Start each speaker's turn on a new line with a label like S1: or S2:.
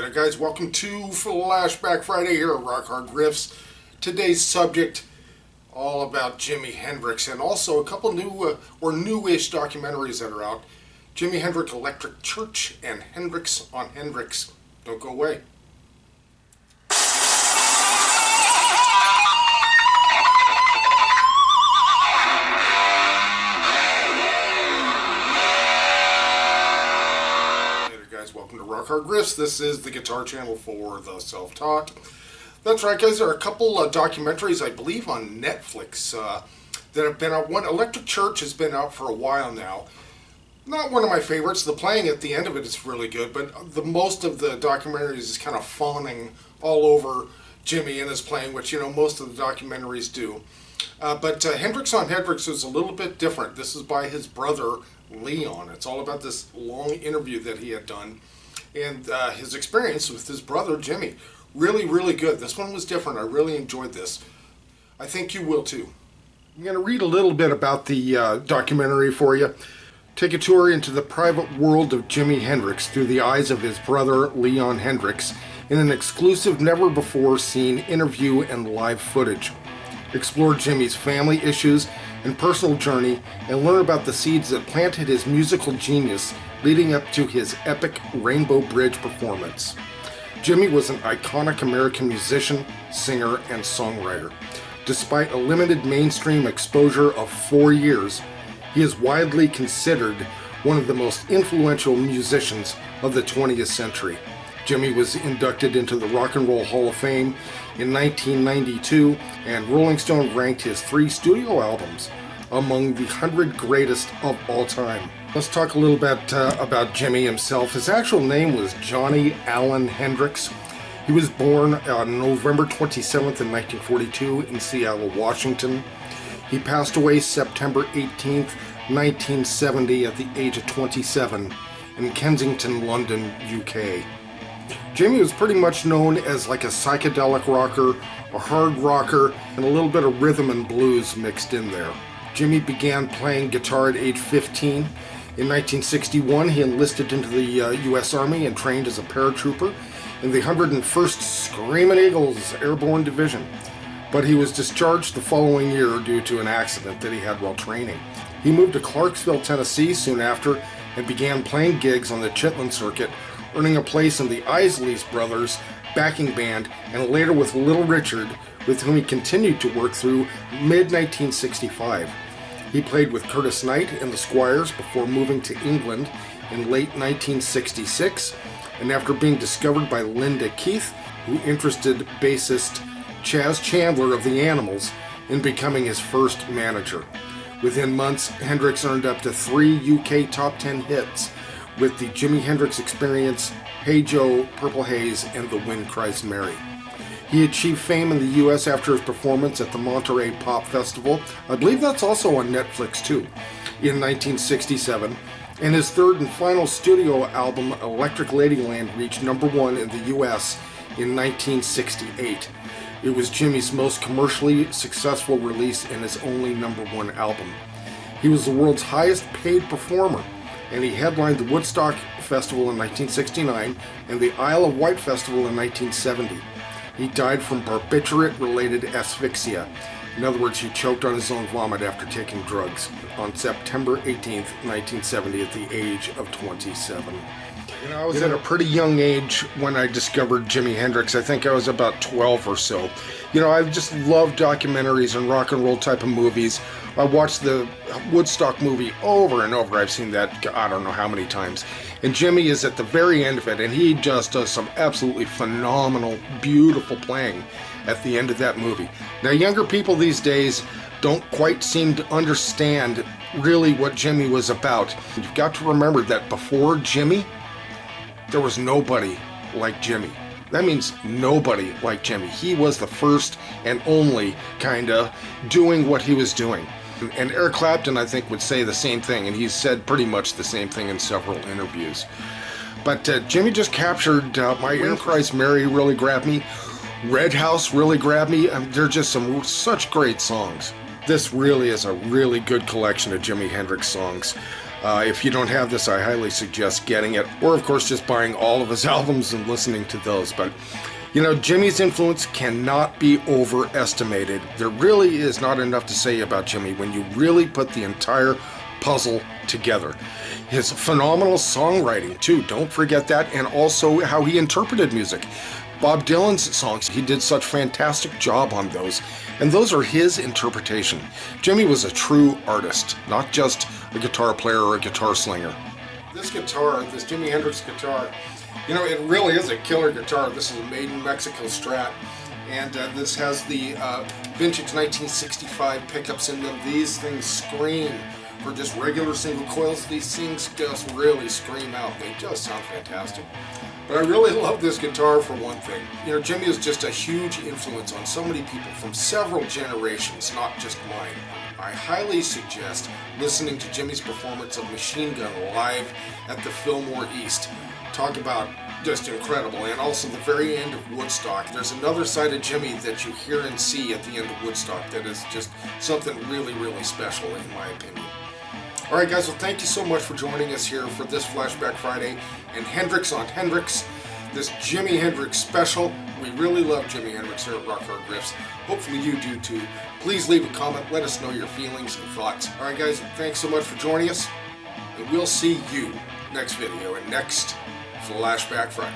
S1: Hey guys, welcome to Flashback Friday here at Rock Hard Riffs. Today's subject, all about Jimi Hendrix, and also a couple new or newish documentaries that are out. Jimi Hendrix Electric Church and Hendrix on Hendrix. Don't go away. Welcome to Rock Hard Riffs. This is the guitar channel for the self-taught. That's right, guys. There are a couple documentaries, I believe, on Netflix that have been out. One, Electric Church, has been out for a while now. Not one of my favorites. The playing at the end of it is really good, but the most of the documentaries is kind of fawning all over Jimi and his playing, which, you know, most of the documentaries do. But Hendrix on Hendrix is a little bit different. This is by his brother, Leon. It's all about this long interview that he had done and his experience with his brother Jimi. Really, really good. This one was different. I really enjoyed this. I think you will too. I'm going to read a little bit about the documentary for you. Take a tour into the private world of Jimi Hendrix through the eyes of his brother Leon Hendrix in an exclusive, never-before-seen interview and live footage. Explore Jimi's family issues and personal journey and learn about the seeds that planted his musical genius leading up to his epic Rainbow Bridge performance. Jimi was an iconic American musician, singer, and songwriter. Despite a limited mainstream exposure of 4 years, he is widely considered one of the most influential musicians of the 20th century. Jimi was inducted into the Rock and Roll Hall of Fame in 1992, and Rolling Stone ranked his 3 studio albums among the 100 greatest of all time. Let's talk a little bit about Jimi himself. His actual name was Johnny Allen Hendrix. He was born on November 27th in 1942 in Seattle, Washington. He passed away September 18th, 1970 at the age of 27 in Kensington, London, UK. Jimi was pretty much known as like a psychedelic rocker, a hard rocker, and a little bit of rhythm and blues mixed in there. Jimi began playing guitar at age 15. In 1961, he enlisted into the U.S. Army and trained as a paratrooper in the 101st Screaming Eagles Airborne Division. But he was discharged the following year due to an accident that he had while training. He moved to Clarksville, Tennessee soon after and began playing gigs on the Chitlin circuit, earning a place in the Isley Brothers backing band and later with Little Richard, with whom he continued to work through mid-1965. He played with Curtis Knight and the Squires before moving to England in late 1966, and after being discovered by Linda Keith, who interested bassist Chaz Chandler of the Animals in becoming his first manager. Within months, Hendrix earned up to 3 UK top 10 hits with the Jimi Hendrix Experience, Hey Joe, Purple Haze, and The Wind Cries Mary. He achieved fame in the US after his performance at the Monterey Pop Festival. I believe that's also on Netflix too, in 1967. And his third and final studio album, Electric Ladyland, reached #1 in the US in 1968. It was Jimi's most commercially successful release and his only #1 album. He was the world's highest paid performer, and he headlined the Woodstock Festival in 1969 and the Isle of Wight Festival in 1970. He died from barbiturate-related asphyxia. In other words, he choked on his own vomit after taking drugs on September 18th, 1970 at the age of 27. You know, I was at a pretty young age when I discovered Jimi Hendrix. I think I was about 12 or so. You know, I just love documentaries and rock and roll type of movies. I watched the Woodstock movie over and over. I've seen that I don't know how many times. And Jimi is at the very end of it, and he just does some absolutely phenomenal, beautiful playing at the end of that movie. Now, younger people these days don't quite seem to understand really what Jimi was about. You've got to remember that before Jimi, there was nobody like Jimi. That means nobody like Jimi. He was the first and only kinda doing what he was doing. And Eric Clapton, I think, would say the same thing, and he's said pretty much the same thing in several interviews. But Jimi just captured My Wind Cries Mary really grabbed me. Red House really grabbed me. They're just such great songs. This really is a really good collection of Jimi Hendrix songs. If you don't have this, I highly suggest getting it, or of course just buying all of his albums and listening to those. But you know, Jimmy's influence cannot be overestimated. There really is not enough to say about Jimmy when you really put the entire puzzle together. His phenomenal songwriting too, don't forget that, and also how he interpreted music. Bob Dylan's songs, he did such a fantastic job on those, and those are his interpretation. Jimmy was a true artist, not just a guitar player or a guitar slinger. This guitar, this Jimi Hendrix guitar, you know, it really is a killer guitar. This is a made in Mexico Strat, and this has the vintage 1965 pickups in them. These things scream. For just regular single coils, these things just really scream out. They just sound fantastic. But I really love this guitar for one thing. You know, Jimmy is just a huge influence on so many people from several generations, not just mine. I highly suggest listening to Jimmy's performance of Machine Gun live at the Fillmore East. Talk about just incredible. And also the very end of Woodstock. There's another side of Jimmy that you hear and see at the end of Woodstock that is just something really, really special in my opinion. Alright guys, well thank you so much for joining us here for this Flashback Friday and Hendrix on Hendrix, this Jimi Hendrix special. We really love Jimi Hendrix here at RHR Riffs. Hopefully you do too. Please leave a comment, let us know your feelings and thoughts. Alright guys, thanks so much for joining us, and we'll see you next video and next Flashback Friday.